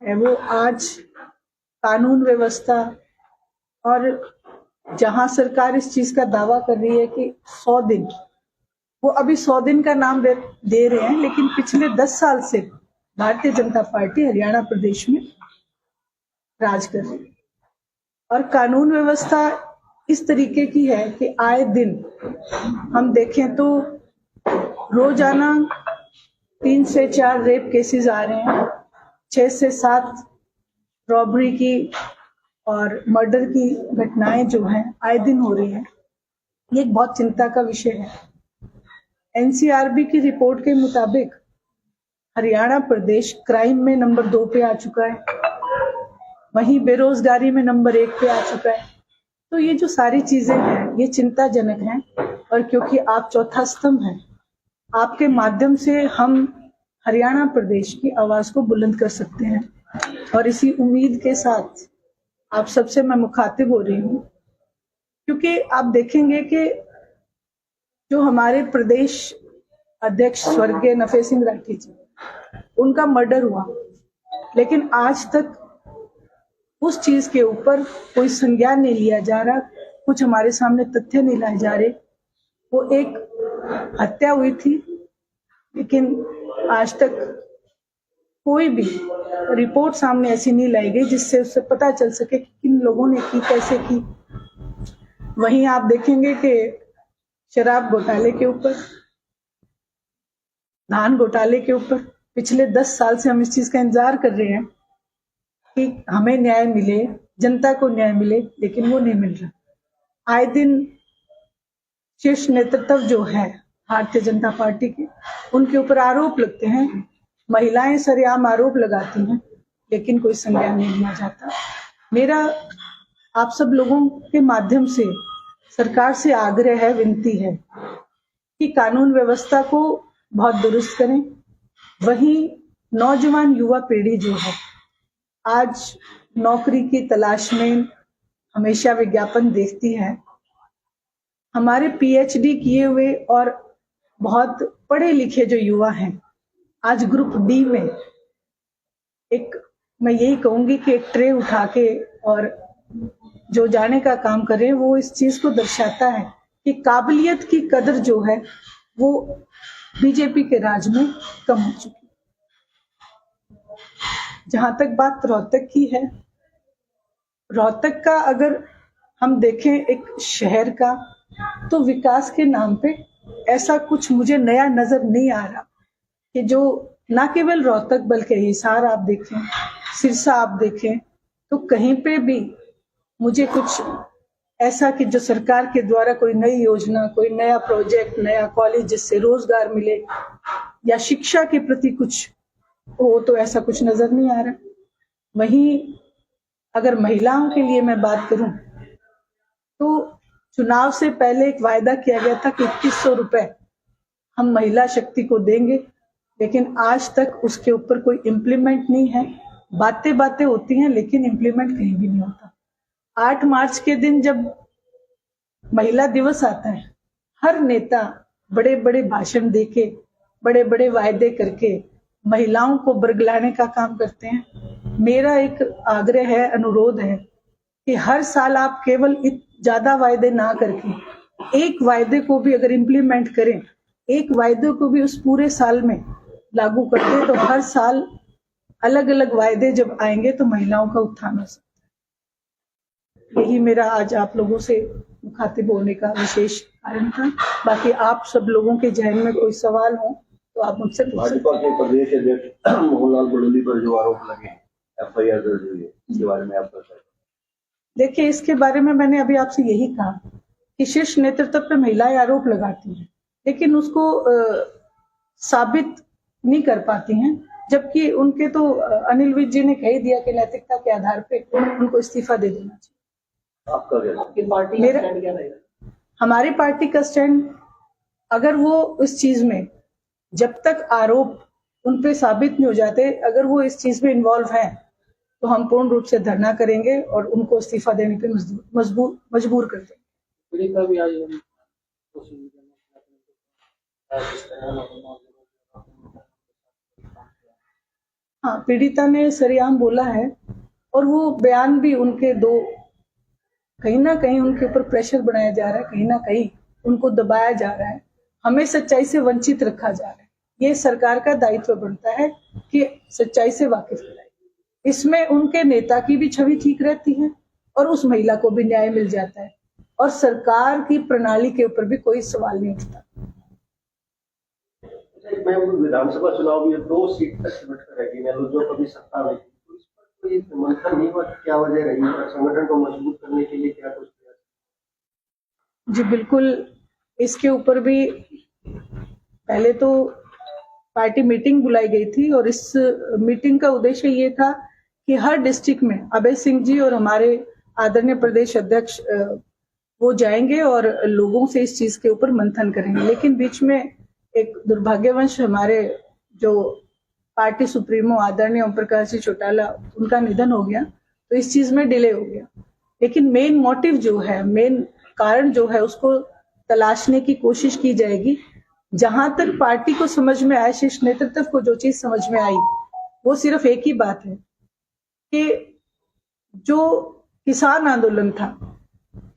है वो आज कानून व्यवस्था, और जहां सरकार इस चीज का दावा कर रही है कि 100 दिन, वो अभी 100 दिन का नाम दे रहे हैं, लेकिन पिछले 10 साल से भारतीय जनता पार्टी हरियाणा प्रदेश में राज कर रही है। और कानून व्यवस्था इस तरीके की है कि आए दिन हम देखें तो रोजाना 3 से 4 रेप केसेस आ रहे हैं, 6 से 7 रॉबरी की और मर्डर की घटनाएं जो हैं आए दिन हो रही हैं। ये एक बहुत चिंता का विषय है। एनसीआरबी की रिपोर्ट के मुताबिक हरियाणा प्रदेश क्राइम में नंबर 2 पे आ चुका है, वहीं बेरोजगारी में नंबर 1 पे आ चुका है। तो ये जो सारी चीजें हैं ये चिंताजनक हैं, और क्योंकि आप चौथा स्तंभ हैं, आपके माध्यम से हम हरियाणा प्रदेश की आवाज को बुलंद कर सकते हैं। और इसी उम्मीद के साथ आप सबसे मैं मुखातिब हो रही हूँ, क्योंकि आप देखेंगे कि जो हमारे प्रदेश अध्यक्ष स्वर्गीय नफे सिंह राठी जी, उनका मर्डर हुआ, लेकिन आज तक उस चीज के ऊपर कोई संज्ञान नहीं लिया जा रहा, कुछ हमारे सामने तथ्य नहीं लाए जा रहे। वो एक हत्या हुई थी, लेकिन आज तक कोई भी रिपोर्ट सामने ऐसी नहीं लाई गई जिससे उससे पता चल सके कि किन लोगों ने की, कैसे की। वहीं आप देखेंगे कि शराब घोटाले के ऊपर, धान घोटाले के ऊपर पिछले 10 साल से हम इस चीज का इंतजार कर रहे हैं कि हमें न्याय मिले, जनता को न्याय मिले, लेकिन वो नहीं मिल रहा। आए दिन शीर्ष नेतृत्व जो है भारतीय जनता पार्टी के, उनके ऊपर आरोप लगते हैं, महिलाएं सरेआम आरोप लगाती हैं, लेकिन कोई संज्ञान नहीं लिया जाता। मेरा आप सब लोगों के माध्यम से सरकार से आग्रह है, विनती है कि कानून व्यवस्था को बहुत दुरुस्त करें। वहीं नौजवान युवा पीढ़ी जो है आज नौकरी की तलाश में हमेशा विज्ञापन देखती है। हमारे पीएचडी किए हुए और बहुत पढ़े लिखे जो युवा हैं आज ग्रुप डी में एक, मैं यही कहूंगी कि एक ट्रे उठा के और जो जाने का काम कर रहे हैं, वो इस चीज को दर्शाता है कि काबिलियत की कदर जो है वो बीजेपी के राज में कम हो चुकी। जहां तक बात रोहतक की है, रोहतक का अगर हम देखें एक शहर का, तो विकास के नाम पे ऐसा कुछ मुझे नया नजर नहीं आ रहा कि जो ना केवल रोहतक बल्कि हिसार आप देखें, सिरसा आप देखें, तो कहीं पे भी मुझे कुछ ऐसा कि जो सरकार के द्वारा कोई नई योजना, कोई नया प्रोजेक्ट, नया कॉलेज जिससे रोजगार मिले या शिक्षा के प्रति कुछ हो, तो ऐसा कुछ नजर नहीं आ रहा। वहीं अगर महिलाओं के लिए मैं बात करूं, तो चुनाव से पहले एक वायदा किया गया था कि 2100 रुपए हम महिला शक्ति को देंगे, लेकिन आज तक उसके ऊपर कोई इम्प्लीमेंट नहीं है। बातें बातें होती हैं, लेकिन इम्प्लीमेंट कहीं भी नहीं होता। 8 मार्च के दिन जब महिला दिवस आता है, हर नेता बड़े बड़े भाषण देके, बड़े बड़े वायदे करके महिलाओं को बरगलाने का काम करते हैं। मेरा एक आग्रह है, अनुरोध है कि हर साल आप केवल ज्यादा वायदे ना करके एक वायदे को भी अगर इम्प्लीमेंट करें, एक वायदे को भी उस पूरे साल में लागू करते, तो हर साल अलग अलग वायदे जब आएंगे तो महिलाओं का उत्थान हो सकता है। यही मेरा आज आप लोगों से मुखातिब होने का विशेष कारण था। बाकी आप सब लोगों के जहन में कोई सवाल हो तो आप मुझसे पूछ सकते हैं। भाजपा के प्रदेश अध्यक्ष मोहनलाल बड़ोली पर जो आरोप लगे, एफआईआर दर्ज हुई है, इसके बारे में आप बताइए। देखिए, इसके बारे में मैंने अभी आपसे यही कहा कि शीर्ष नेतृत्व पे महिलाएं आरोप लगाती हैं, लेकिन उसको साबित नहीं कर पाती हैं, जबकि उनके तो अनिल विज जी ने कह दिया कि नैतिकता के आधार पे उनको इस्तीफा दे देना चाहिए। आपका हमारी पार्टी का स्टैंड, अगर वो इस चीज में जब तक आरोप उन पे साबित नहीं हो जाते, अगर वो इस चीज में इन्वॉल्व है, तो हम पूर्ण रूप से धरना करेंगे और उनको इस्तीफा देने पे मजबूर कर देंगे। हाँ, पीड़िता ने सरेआम बोला है और वो बयान भी उनके दो, कहीं ना कहीं उनके ऊपर प्रेशर बनाया जा रहा है, कहीं ना कहीं उनको दबाया जा रहा है, हमें सच्चाई से वंचित रखा जा रहा है। ये सरकार का दायित्व बनता है कि सच्चाई से वाकिफ कराए। इसमें उनके नेता की भी छवि ठीक रहती है और उस महिला को भी न्याय मिल जाता है और सरकार की प्रणाली के ऊपर भी कोई सवाल नहीं उठता। मैं विधानसभा चुनाव में 2 सीट तक सिमट कर रह गई जो कभी सत्ता में थी, तो इस पर कोई मंथन नहीं हुआ, क्या वजह रही है? संगठन को मजबूत करने के लिए क्या कुछ किया? जी बिल्कुल, इसके ऊपर भी पहले तो पार्टी मीटिंग बुलाई गई थी और इस मीटिंग का उद्देश्य ये था कि हर डिस्ट्रिक्ट में अभय सिंह जी और हमारे आदरणीय प्रदेश अध्यक्ष वो जाएंगे और लोगों से इस चीज के ऊपर मंथन करेंगे। लेकिन बीच में एक दुर्भाग्यवश हमारे जो पार्टी सुप्रीमो आदरणीय ओम प्रकाश जी चौटाला, उनका निधन हो गया, तो इस चीज में डिले हो गया। लेकिन मेन मोटिव जो है, मेन कारण जो है, उसको तलाशने की कोशिश की जाएगी। जहां तक पार्टी को समझ में आया, शीर्ष नेतृत्व को जो चीज समझ में आई, वो सिर्फ एक ही बात है कि जो किसान आंदोलन था,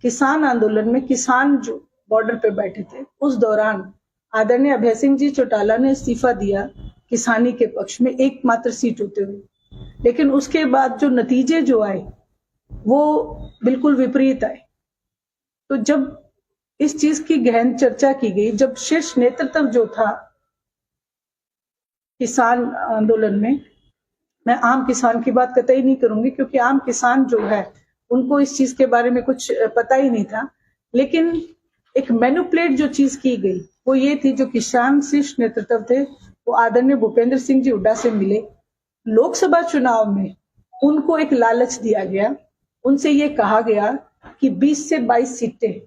किसान आंदोलन में किसान जो बॉर्डर पे बैठे थे, उस दौरान आदरणीय अभय सिंह जी चौटाला ने इस्तीफा दिया किसानी के पक्ष में एकमात्र सीट होते हुए। लेकिन उसके बाद जो नतीजे जो आए वो बिल्कुल विपरीत आए। तो जब इस चीज की गहन चर्चा की गई, जब शीर्ष नेतृत्व जो था किसान आंदोलन में, मैं आम किसान की बात कतई नहीं करूंगी क्योंकि आम किसान जो है उनको इस चीज के बारे में कुछ पता ही नहीं था, लेकिन एक मैनिपुलेट जो चीज की गई वो ये थी, जो किसान शीर्ष नेतृत्व थे वो आदरणीय भूपेंद्र सिंह जी हुड्डा से मिले। लोकसभा चुनाव में उनको एक लालच दिया गया, उनसे ये कहा गया कि 20 से 22 सीटें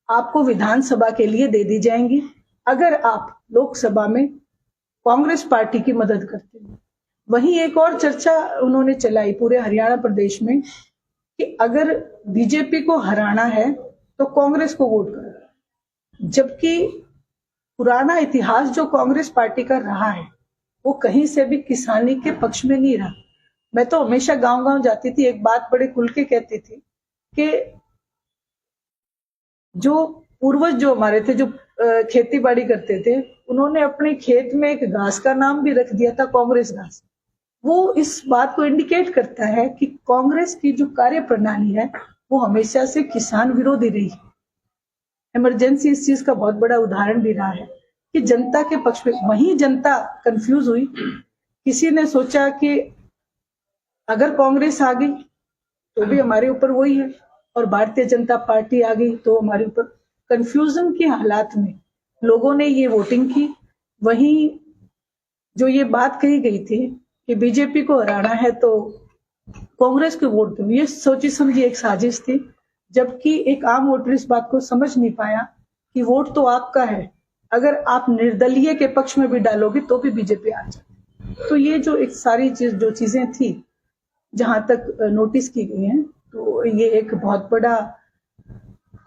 आपको विधानसभा के लिए दे दी जाएंगी अगर आप लोकसभा में कांग्रेस पार्टी की मदद करते हैं। वहीं एक और चर्चा उन्होंने चलाई पूरे हरियाणा प्रदेश में कि अगर बीजेपी को हराना है तो कांग्रेस को वोट करो, जबकि पुराना इतिहास जो कांग्रेस पार्टी का रहा है वो कहीं से भी किसानी के पक्ष में नहीं रहा। मैं तो हमेशा गांव-गांव जाती थी, एक बात बड़े खुल के कहती थी कि जो पूर्वज जो हमारे थे, जो खेती बाड़ी करते थे, उन्होंने अपने खेत में एक घास का नाम भी रख दिया था कांग्रेस घास। वो इस बात को इंडिकेट करता है कि कांग्रेस की जो कार्य प्रणाली है वो हमेशा से किसान विरोधी रही है। इमरजेंसी इस चीज का बहुत बड़ा उदाहरण भी रहा है कि जनता के पक्ष में, वहीं जनता कंफ्यूज हुई। किसी ने सोचा कि अगर कांग्रेस आ गई तो भी हमारे ऊपर वही है और भारतीय जनता पार्टी आ गई तो हमारे ऊपर, कंफ्यूजन के हालात में लोगों ने ये वोटिंग की। वहीं जो ये बात कही गई थी कि बीजेपी को हराना है तो कांग्रेस को वोट दो, ये सोची समझी एक साजिश थी, जबकि एक आम वोटर इस बात को समझ नहीं पाया कि वोट तो आपका है, अगर आप निर्दलीय के पक्ष में भी डालोगे तो भी बीजेपी आ जाए। तो ये जो एक सारी जो चीजें थी, जहां तक नोटिस की गई हैं, तो ये एक बहुत बड़ा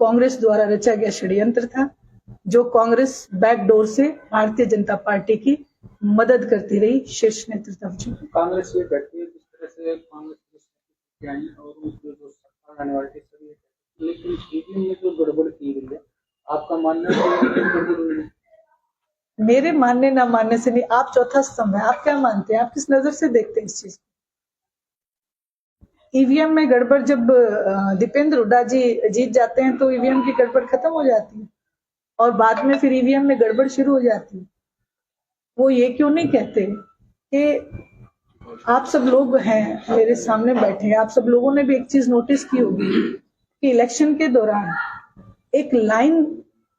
कांग्रेस द्वारा रचा गया षड्यंत्र था, जो कांग्रेस बैकडोर से भारतीय जनता पार्टी की मदद करती रही शीर्ष नेतृत्व। कांग्रेस ये कहती है जिस तरह से कांग्रेस आई और उसमें जो सरकार आने वाली सभी, लेकिन ईवीएम में जो गड़बड़ की गई है, आपका मानना है? मेरे मानने ना मानने से नहीं, आप चौथा स्तंभ है। आप क्या मानते हैं? आप किस नजर से देखते हैं इस चीज? ईवीएम में गड़बड़, जब दीपेंद्र हुड्डा जी जीत जाते हैं तो ईवीएम की गड़बड़ खत्म हो जाती है और बाद में फिर ईवीएम में गड़बड़ शुरू हो जाती है। वो ये क्यों नहीं कहते कि आप सब लोग हैं मेरे सामने बैठे हैं, आप सब लोगों ने भी एक चीज नोटिस की होगी कि इलेक्शन के दौरान एक लाइन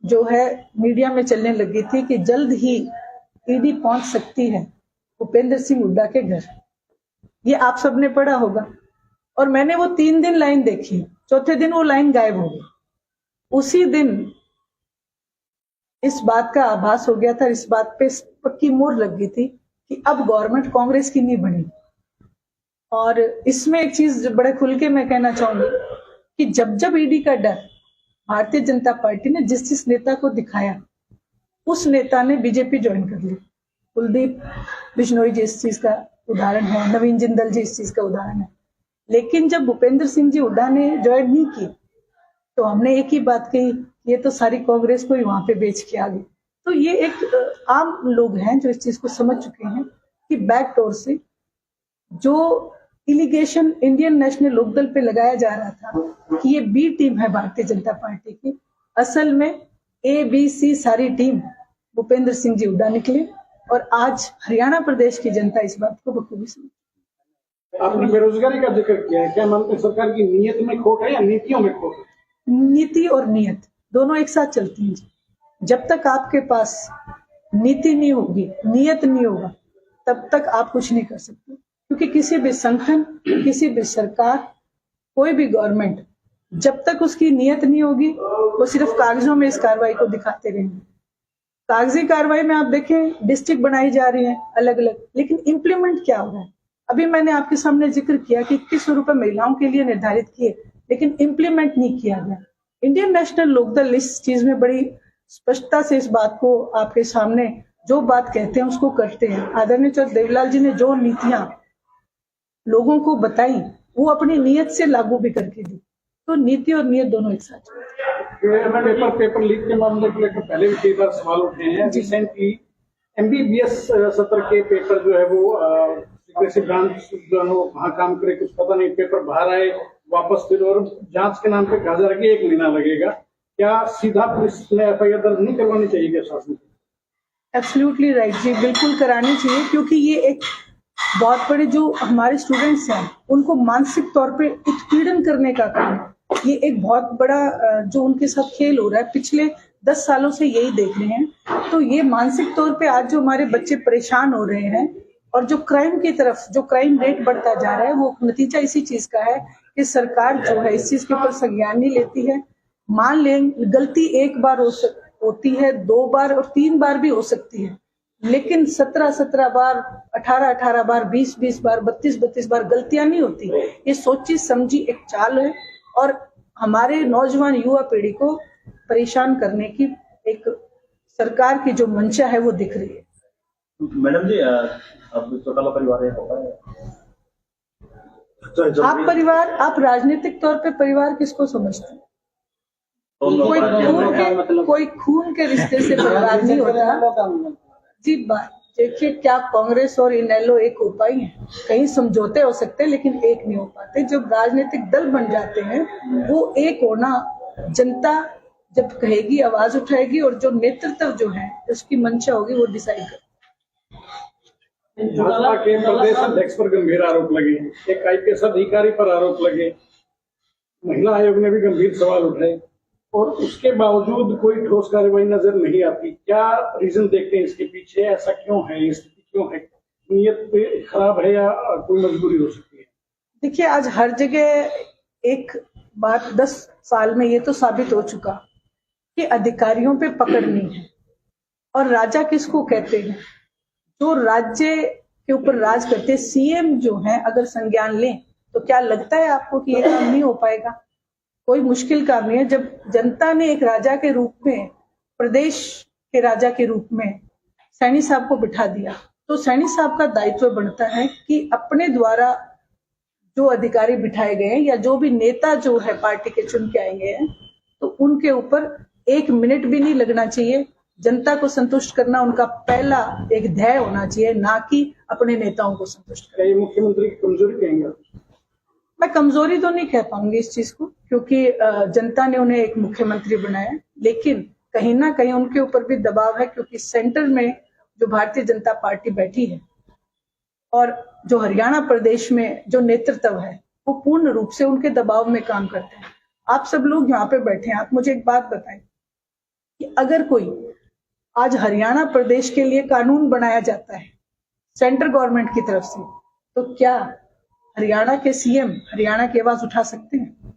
जो है मीडिया में चलने लगी थी कि जल्द ही ईडी पहुंच सकती है भूपेंद्र सिंह हुड्डा के घर। ये आप सबने पढ़ा होगा और मैंने वो 3 दिन लाइन देखी, चौथे दिन वो लाइन गायब हो गई। उसी दिन इस बात का आभास हो गया था, इस बात पे पक्की मोहर लग गई थी कि अब गवर्नमेंट कांग्रेस की नहीं बनी। और इसमें एक चीज बड़े खुल के मैं कहना चाहूंगी कि जब जब ईडी का डर भारतीय जनता पार्टी ने जिस नेता को दिखाया, उस नेता ने बीजेपी ज्वाइन कर ली। कुलदीप बिश्नोई जी इस चीज का उदाहरण है, नवीन जिंदल जी इस चीज का उदाहरण है। लेकिन जब भूपेंद्र सिंह जी हुड्डा ने ज्वाइन नहीं की तो हमने एक ही बात कही, ये तो सारी कांग्रेस को ही वहां पे बेच के आ गई। तो ये एक आम लोग हैं जो इस चीज को समझ चुके हैं कि बैकडोर से जो इलिगेशन इंडियन नेशनल लोकदल पे लगाया जा रहा था कि ये बी टीम है भारतीय जनता पार्टी की, असल में ए बी सी सारी टीम भूपेंद्र सिंह जी हुड्डा निकले और आज हरियाणा प्रदेश की जनता इस बात को बखूबी समझ। आपने बेरोजगारी का जिक्र किया है, क्या मानते हैं सरकार की नीयत में खोट है या नीतियों में खोट है? नीति और नियत दोनों एक साथ चलती हैं। जब तक आपके पास नीति नहीं होगी, नियत नहीं होगा, तब तक आप कुछ नहीं कर सकते। क्योंकि किसी भी संगठन, किसी भी सरकार, कोई भी गवर्नमेंट जब तक उसकी नियत नहीं होगी वो सिर्फ कागजों में इस कार्रवाई को दिखाते रहेंगे। कागजी कार्रवाई में आप देखें डिस्ट्रिक्ट बनाई जा रही है अलग अलग, लेकिन इम्प्लीमेंट क्या हो रहा है? अभी मैंने आपके सामने जिक्र किया कि 2100 रुपए महिलाओं के लिए निर्धारित किए, लेकिन इम्प्लीमेंट नहीं किया गया। इंडियन नेशनल लोकदल इस चीज में बड़ी स्पष्टता से इस बात को आपके सामने जो बात कहते हैं उसको करते हैं। आदरणीय चौधरी देवीलाल जी ने जो नीतियां लोगों को बताई वो अपनी नियत से लागू भी करके दी। तो नीति और नियत दोनों एक साथ। पेपर लीक के मामले को लेकर पहले भी कई बार सवाल उठे हैं। रिसेंटली MBBS सत्र के पेपर जो है वो सिक्रेसी ब्रांच जो है वो कहाँ काम करे कुछ पता नहीं, पेपर बाहर आए वापस फिर और जांच के नाम पे कहा जा रहा है कि 1 महीना लगेगा। क्या सीधा पुलिस ने FIR दर्ज नहीं करवानी चाहिए क्या शासन को? एब्सोल्युटली राइट जी, बिल्कुल करानी चाहिए, क्योंकि ये एक बहुत बड़े जो हमारे स्टूडेंट्स हैं उनको मानसिक तौर पे उत्पीड़न करने का काम है। ये एक बहुत बड़ा जो उनके साथ खेल हो रहा है, पिछले 10 सालों से यही देख रहे हैं। तो ये मानसिक तौर पे आज जो हमारे बच्चे परेशान हो रहे हैं और जो क्राइम की तरफ जो क्राइम रेट बढ़ता जा रहा है वो नतीजा इसी चीज का है कि सरकार जो है इस चीज के ऊपर संज्ञान नहीं लेती है। मान लें गलती एक बार होती है, 2 बार और 3 बार भी हो सकती है, लेकिन 17 बार, 18 बार, 20 बार, 32 बार गलतियां नहीं होती। ये सोची समझी एक चाल है और हमारे नौजवान युवा पीढ़ी को परेशान करने की एक सरकार की जो मंशा है वो दिख रही है। मैडम जी, अब चौटाला परिवार है आप परिवार, आप राजनीतिक तौर पे परिवार किसको समझते हैं? कोई खून के रिश्ते से परिवार नहीं होता जी। बात देखिए, क्या कांग्रेस और इनेलो एक हो पाई है? कहीं समझौते हो सकते हैं लेकिन एक नहीं हो पाते। जब राजनीतिक दल बन जाते हैं वो एक होना जनता जब कहेगी, आवाज उठाएगी और जो नेतृत्व जो है उसकी मंशा होगी वो डिसाइड करेगी। भाजपा के प्रदेश अध्यक्ष पर गंभीर आरोप लगे, एक IPS अधिकारी पर आरोप लगे, महिला आयोग ने भी गंभीर सवाल उठाए और उसके बावजूद कोई ठोस कार्रवाई नजर नहीं आती। क्या रीजन देखते हैं इसके पीछे? ऐसा क्यों है? स्थिति क्यों है? नियत खराब है या कोई मजबूरी हो सकती है? देखिए, आज हर जगह एक बात 10 साल में ये तो साबित हो चुका कि अधिकारियों पे पकड़ नहीं है। और राजा किसको कहते हैं? जो राज्य के ऊपर राज करते CM जो है, अगर संज्ञान लें तो क्या लगता है आपको कि ये काम नहीं हो पाएगा? कोई मुश्किल काम नहीं है। जब जनता ने एक राजा के रूप में, प्रदेश के राजा के रूप में सैनी साहब को बिठा दिया, तो सैनी साहब का दायित्व बनता है कि अपने द्वारा जो अधिकारी बिठाए गए हैं या जो भी नेता जो है पार्टी के चुन के आएंगे हैं, तो उनके ऊपर 1 मिनट भी नहीं लगना चाहिए। जनता को संतुष्ट करना उनका पहला एक ध्येय होना चाहिए, ना कि अपने नेताओं को संतुष्ट करना। क्या ये मुख्यमंत्री की कमजोरी कहेंगे? मैं कमजोरी तो नहीं कह पाऊंगी इस चीज को, क्योंकि जनता ने उन्हें एक मुख्यमंत्री बनाया, लेकिन कहीं ना कहीं उनके ऊपर भी दबाव है, क्योंकि सेंटर में जो भारतीय जनता पार्टी बैठी है और जो हरियाणा प्रदेश में जो नेतृत्व है वो पूर्ण रूप से उनके दबाव में काम करते हैं। आप सब लोग यहाँ पे बैठे हैं, आप मुझे एक बात बताएं कि अगर कोई आज हरियाणा प्रदेश के लिए कानून बनाया जाता है सेंट्रल गवर्नमेंट की तरफ से, तो क्या हरियाणा के CM हरियाणा की आवाज उठा सकते हैं?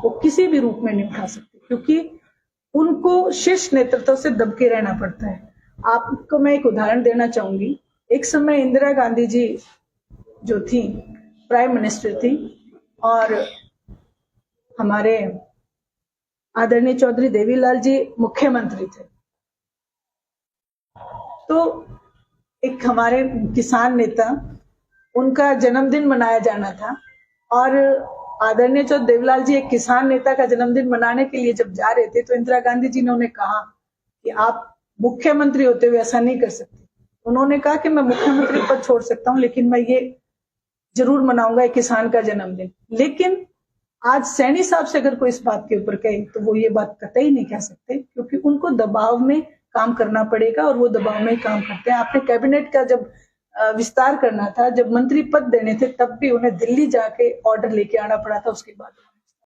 वो किसी भी रूप में नहीं उठा सकते, क्योंकि उनको शीर्ष नेतृत्व से दबके रहना पड़ता है। आपको मैं एक उदाहरण देना चाहूंगी। एक समय इंदिरा गांधी जी जो थी प्राइम मिनिस्टर थी और हमारे आदरणीय चौधरी देवीलाल जी मुख्यमंत्री थे। तो एक हमारे किसान नेता उनका जन्मदिन मनाया जाना था और आदरणीय चौधरी देवलाल जी एक किसान नेता का जन्मदिन मनाने के लिए जब जा रहे थे तो इंदिरा गांधी जी ने उन्हें कहा कि आप मुख्यमंत्री होते हुए ऐसा नहीं कर सकते। उन्होंने कहा कि मैं मुख्यमंत्री पद छोड़ सकता हूं लेकिन मैं ये जरूर मनाऊंगा एक किसान का जन्मदिन। लेकिन आज सैनी साहब से अगर कोई इस बात के ऊपर कहे तो वो ये बात कतई नहीं कह सकते, क्योंकि उनको दबाव में काम करना पड़ेगा और वो दबाव में ही काम करते हैं। आपने कैबिनेट का जब विस्तार करना था, जब मंत्री पद देने थे, तब भी उन्हें दिल्ली जाके ऑर्डर लेके आना पड़ा था, उसके बाद